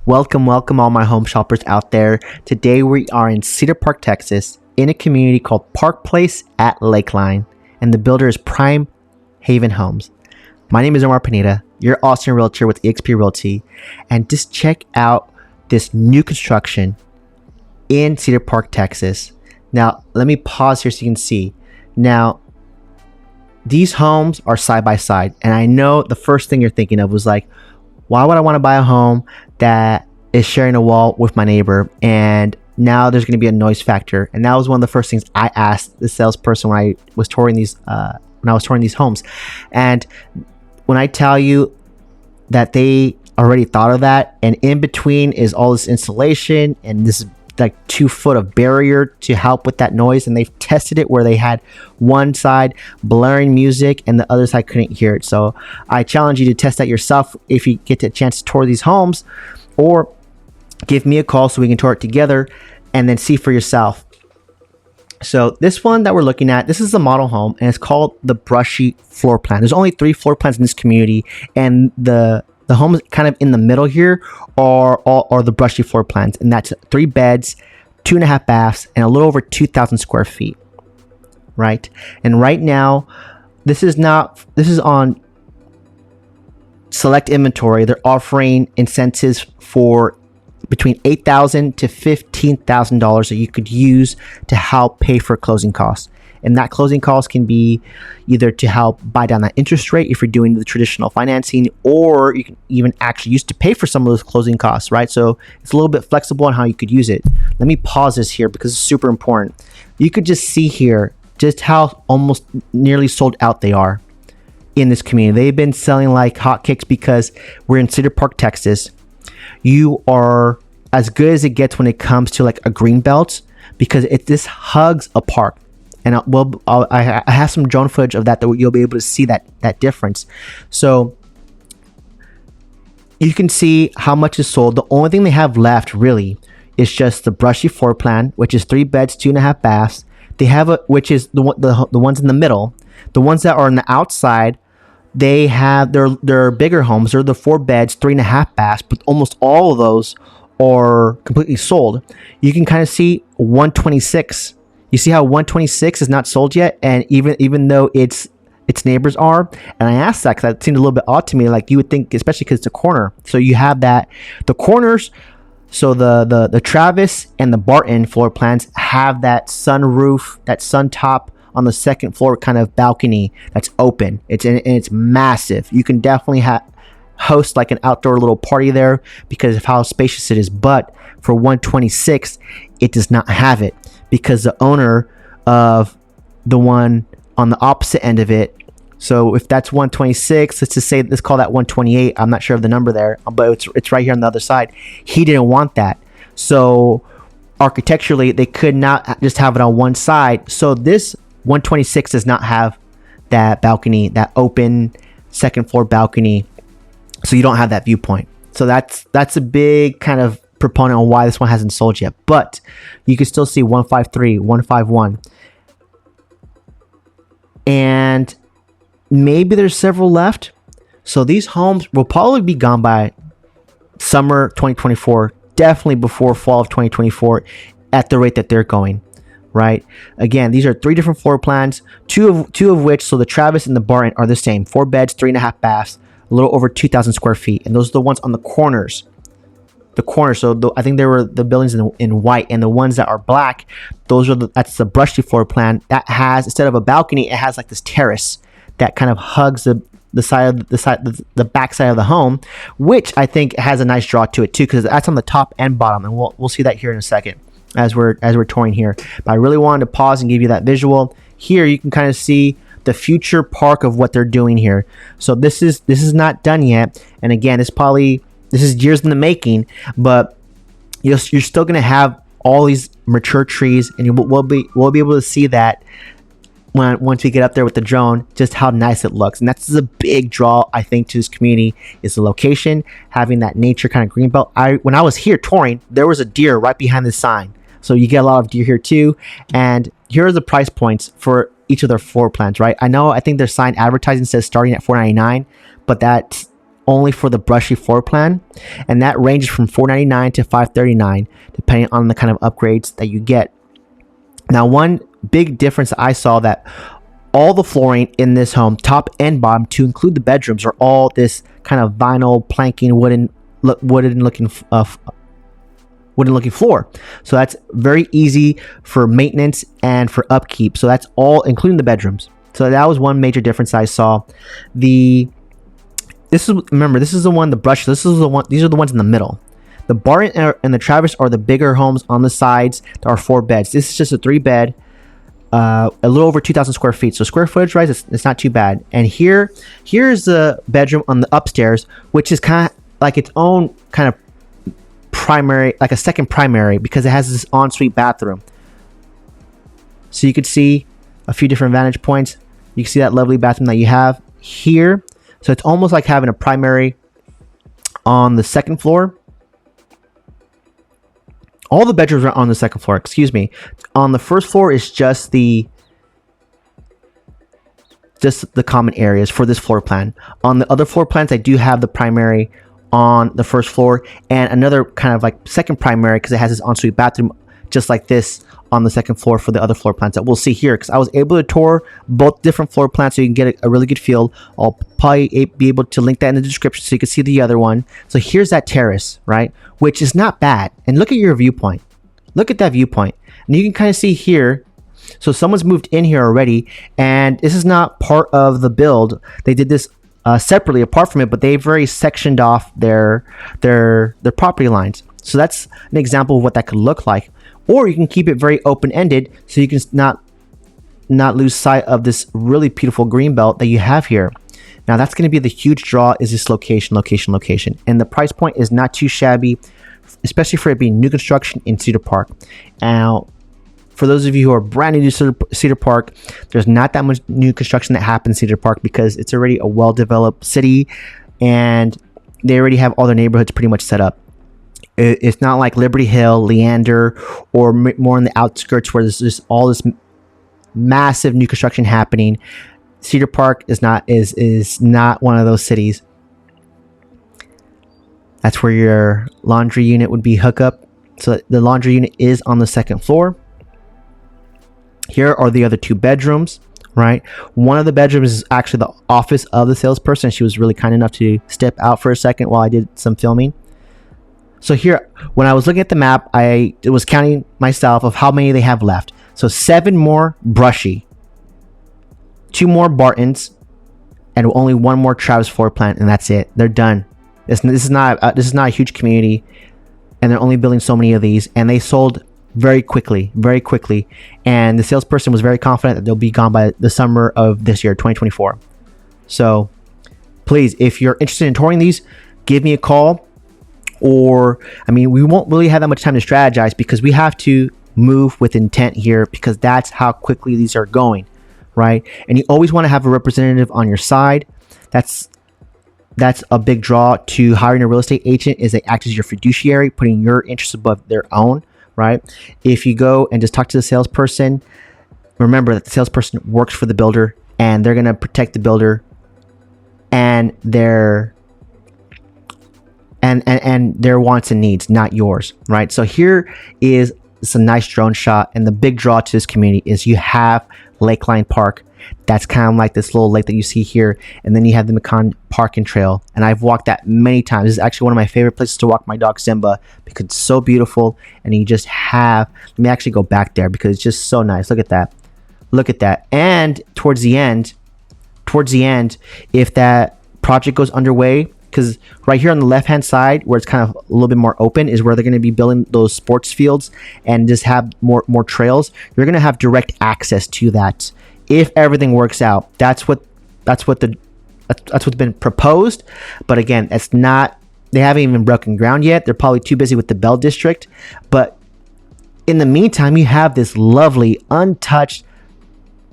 Welcome all my home shoppers out there. Today we are in Cedar Park, Texas, in a community called Park Place at Lakeline, and the builder is Primehaven Homes. My name is Omar Pineda, your Austin realtor with eXp Realty, and just check out this new construction in Cedar Park, Texas. Now, let me pause here so you can see. Now, these homes are side by side, and I know the first thing you're thinking of was like, why would I want to buy a home that is sharing a wall with my neighbor, and now there's going to be a noise factor? And that was one of the first things I asked the salesperson when I was touring these homes. And when I tell you that they already thought of that, and in between is all this insulation and this like 2 foot of barrier to help with that noise, and they've tested it where they had one side blaring music and the other side couldn't hear it. So I challenge you to test that yourself if you get a chance to tour these homes, or give me a call so we can tour it together and then see for yourself. So this one that we're looking at, this is the model home, and it's called the Brushy floor plan. There's only 3 floor plans in this community, and the homes kind of in the middle here are the Brushy floor plans, and that's 3 beds, 2.5 baths, and a little over 2,000 square feet, right? And right now, this is on select inventory. They're offering incentives for between $8,000 to $15,000 that you could use to help pay for closing costs. And that closing cost can be either to help buy down that interest rate if you're doing the traditional financing, or you can even actually use to pay for some of those closing costs, right? So it's a little bit flexible on how you could use it. Let me pause this here because it's super important. You could just see here just how almost nearly sold out they are in this community. They've been selling like hotcakes because we're in Cedar Park, Texas. You are as good as it gets when it comes to like a green belt, because this hugs a park. And I have some drone footage of that you'll be able to see that difference. So you can see how much is sold. The only thing they have left really is just the Brushy floor plan, which is 3 beds, 2.5 baths. They have which is the ones in the middle. The ones that are on the outside, they have their bigger homes. They're the 4 beds, 3.5 baths, but almost all of those are completely sold. You can kind of see 126. You see how 126 is not sold yet, and even though its neighbors are. And I asked that because that seemed a little bit odd to me. Like you would think, especially because it's a corner. So you have the corners. So the Travis and the Barton floor plans have that sunroof, that sun top on the second floor kind of balcony that's open. It's massive. You can definitely host like an outdoor little party there because of how spacious it is. But for 126, it does not have it, because the owner of the one on the opposite end of it, so if that's 126, let's call that 128. I'm not sure of the number there, but it's right here on the other side. He didn't want that. So architecturally, they could not just have it on one side. So this 126 does not have that balcony, that open second floor balcony. So you don't have that viewpoint. So that's a big kind of proponent on why this one hasn't sold yet. But you can still see 153, 151. And maybe there's several left. So these homes will probably be gone by summer 2024, definitely before fall of 2024 at the rate that they're going, right? Again, these are 3 different floor plans, two of which, so the Travis and the Barton are the same, 4 beds, 3.5 baths, a little over 2,000 square feet. And those are the ones on the corners. So I think there were the buildings in white, and the ones that are black, that's the Brushy floor plan that has, instead of a balcony, it has like this terrace that kind of hugs the back side of the home, which I think has a nice draw to it too, because that's on the top and bottom, and we'll see that here in a second as we're touring here. But I really wanted to pause and give you that visual. Here you can kind of see the future park of what they're doing here. So this is not done yet, and again, this is years in the making, but you're still going to have all these mature trees, and we'll be able to see that once we get up there with the drone, just how nice it looks. And that's a big draw, I think, to this community, is the location, having that nature kind of green belt. When I was here touring, there was a deer right behind the sign, so you get a lot of deer here too. And here are the price points for each of their floor plans, right? I think their sign advertising says starting at $499, but that's only for the Brushy floor plan, and that ranges from $499 to $539 depending on the kind of upgrades that you get. Now, one big difference I saw, that all the flooring in this home, top and bottom, to include the bedrooms, are all this kind of vinyl planking, wooden looking floor. So that's very easy for maintenance and for upkeep. So that's all including the bedrooms. So that was one major difference I saw. This is the one, the Brush. These are the ones in the middle. The Barton and the Travis are the bigger homes on the sides. There are 4 beds. This is just a 3-bed, a little over 2,000 square feet. So square footage wise, it's not too bad. And here's the bedroom on the upstairs, which is kind of like its own kind of primary, like a second primary, because it has this ensuite bathroom. So you could see a few different vantage points. You can see that lovely bathroom that you have here. So it's almost like having a primary on the second floor. All the bedrooms are on the second floor, excuse me. On the first floor is just the common areas for this floor plan. On the other floor plans, I do have the primary on the first floor and another kind of like second primary, because it has this ensuite bathroom just like this on the second floor for the other floor plans that we'll see here, because I was able to tour both different floor plans so you can get a really good feel. I'll probably be able to link that in the description so you can see the other one. So here's that terrace, right, which is not bad. And look at your viewpoint. Look at that viewpoint. And you can kind of see here, so someone's moved in here already, and this is not part of the build. They did this separately apart from it, but they've very sectioned off their property lines. So that's an example of what that could look like. Or you can keep it very open-ended so you can not lose sight of this really beautiful green belt that you have here. Now that's going to be the huge draw, is this location. And the price point is not too shabby, especially for it being new construction in Cedar Park. Now, for those of you who are brand new to Cedar Park, there's not that much new construction that happens in Cedar Park because it's already a well-developed city and they already have all their neighborhoods pretty much set up. It's not like Liberty Hill, Leander, or more in the outskirts where there's just all this massive new construction happening. Cedar Park is not one of those cities. That's where your laundry unit would be hooked up. So the laundry unit is on the second floor. Here are the other 2 bedrooms, right? One of the bedrooms is actually the office of the salesperson. She was really kind enough to step out for a second while I did some filming. So here, when I was looking at the map, I was counting myself of how many they have left. So 7 more Brushy, 2 more Bartons, and only 1 more Travis floor plan, and that's it. They're done. This is not a huge community, and they're only building so many of these, and they sold very quickly. And the salesperson was very confident that they'll be gone by the summer of this year, 2024. So please, if you're interested in touring these, give me a call. Or, I mean, we won't really have that much time to strategize because we have to move with intent here, because that's how quickly these are going, right? And you always want to have a representative on your side. That's a big draw to hiring a real estate agent, is they act as your fiduciary, putting your interests above their own, right? If you go and just talk to the salesperson, remember that the salesperson works for the builder and they're going to protect the builder and their wants and needs, not yours, right? So here is a nice drone shot, and the big draw to this community is you have Lakeline Park. That's kind of like this little lake that you see here, and then you have the Macon Parking Trail, and I've walked that many times. This is actually one of my favorite places to walk my dog Simba because it's so beautiful, and you just have, let me actually go back there because it's just so nice. Look at that. And towards the end, if that project goes underway, because right here on the left-hand side, where it's kind of a little bit more open, is where they're going to be building those sports fields and just have more trails. You're going to have direct access to that if everything works out. That's what's been proposed. But again, it's not. They haven't even broken ground yet. They're probably too busy with the Bell District. But in the meantime, you have this lovely, untouched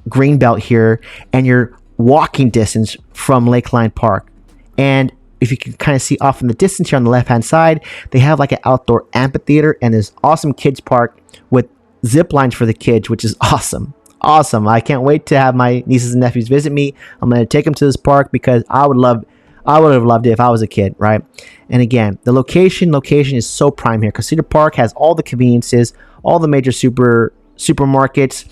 green belt here, and you're walking distance from Lakeline Park. And if you can kind of see off in the distance here on the left-hand side, they have like an outdoor amphitheater and this awesome kids park with zip lines for the kids, which is awesome. I can't wait to have my nieces and nephews visit me. I'm going to take them to this park because I would love I would have loved it if I was a kid, right? And again, the location is so prime here because Cedar Park has all the conveniences, all the major supermarkets,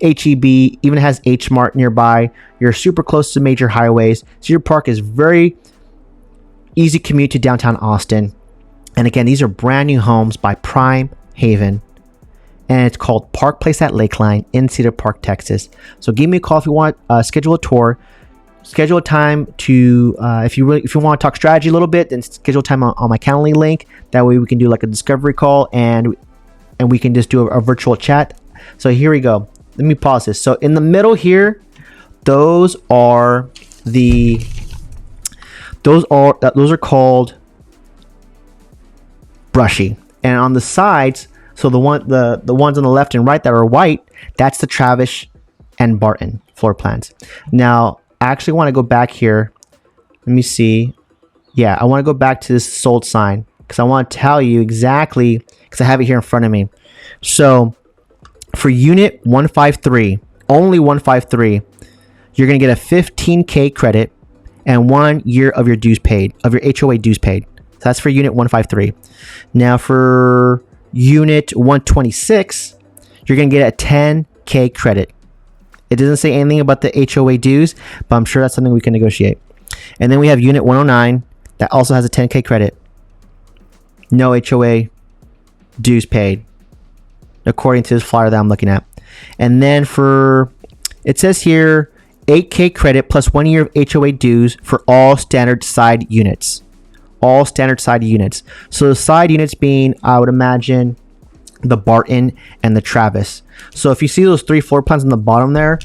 HEB, even has H Mart nearby. You're super close to major highways. Cedar Park is very easy commute to downtown Austin. And again, these are brand new homes by Primehaven. And it's called Park Place at Lakeline in Cedar Park, Texas. So give me a call if you want schedule a tour. Schedule a time to if you want to talk strategy a little bit, then schedule time on my Calendly link. That way we can do like a discovery call and we can just do a virtual chat. So here we go. Let me pause this. So in the middle here, those are called Brushy, and on the sides, so the ones on the left and right that are white, that's the Travis and Barton floor plans. Now I actually want to go back here. Let me see. Yeah, I want to go back to this sold sign because I want to tell you exactly, because I have it here in front of me. So for unit 153, only 153, you're going to get a $15K credit and 1 year of your dues paid, of your HOA dues paid. So that's for unit 153. Now for unit 126, you're going to get a $10K credit. It doesn't say anything about the HOA dues, but I'm sure that's something we can negotiate. And then we have unit 109 that also has a $10K credit. No HOA dues paid, according to this flyer that I'm looking at. And then it says here, $8K credit plus 1 year of HOA dues for all standard side units. All standard side units. So the side units being, I would imagine, the Barton and the Travis. So if you see those 3 floor plans on the bottom there,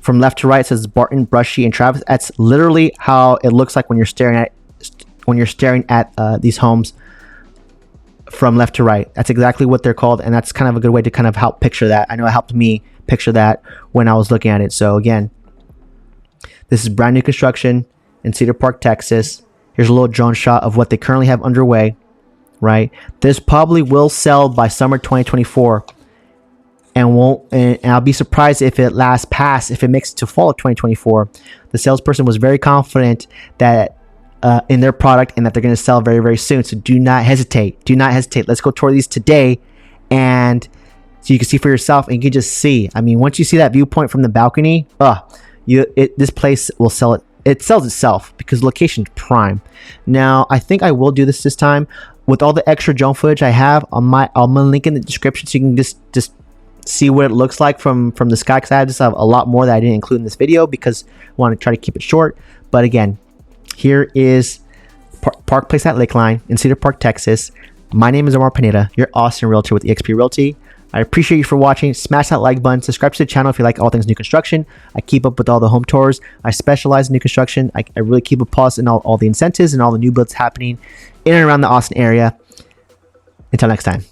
from left to right, it says Barton, Brushy, and Travis. That's literally how it looks like when you're staring at these homes from left to right. That's exactly what they're called, and that's kind of a good way to kind of help picture that. I know it helped me picture that when I was looking at it. So again, this is brand new construction in Cedar Park, Texas. Here's a little drone shot of what they currently have underway. Right, this probably will sell by summer 2024, and I'll be surprised if it if it makes it to fall of 2024. The salesperson was very confident that in their product and that they're going to sell very, very soon. So do not hesitate. Let's go tour these today, and so you can see for yourself, and you can just see. I mean, once you see that viewpoint from the balcony, this place will sell it. It sells itself because location's prime. Now, I think I will do this time. With all the extra drone footage I have, I'm gonna link in the description so you can just see what it looks like from the sky. Because I have a lot more that I didn't include in this video because I want to try to keep it short. But again, here is Park Place at Lakeline in Cedar Park, Texas. My name is Omar Pineda, your Austin realtor with eXp Realty. I appreciate you for watching. Smash that like button. Subscribe to the channel if you like all things new construction. I keep up with all the home tours. I specialize in new construction. I really keep a pulse in all the incentives and all the new builds happening in and around the Austin area. Until next time.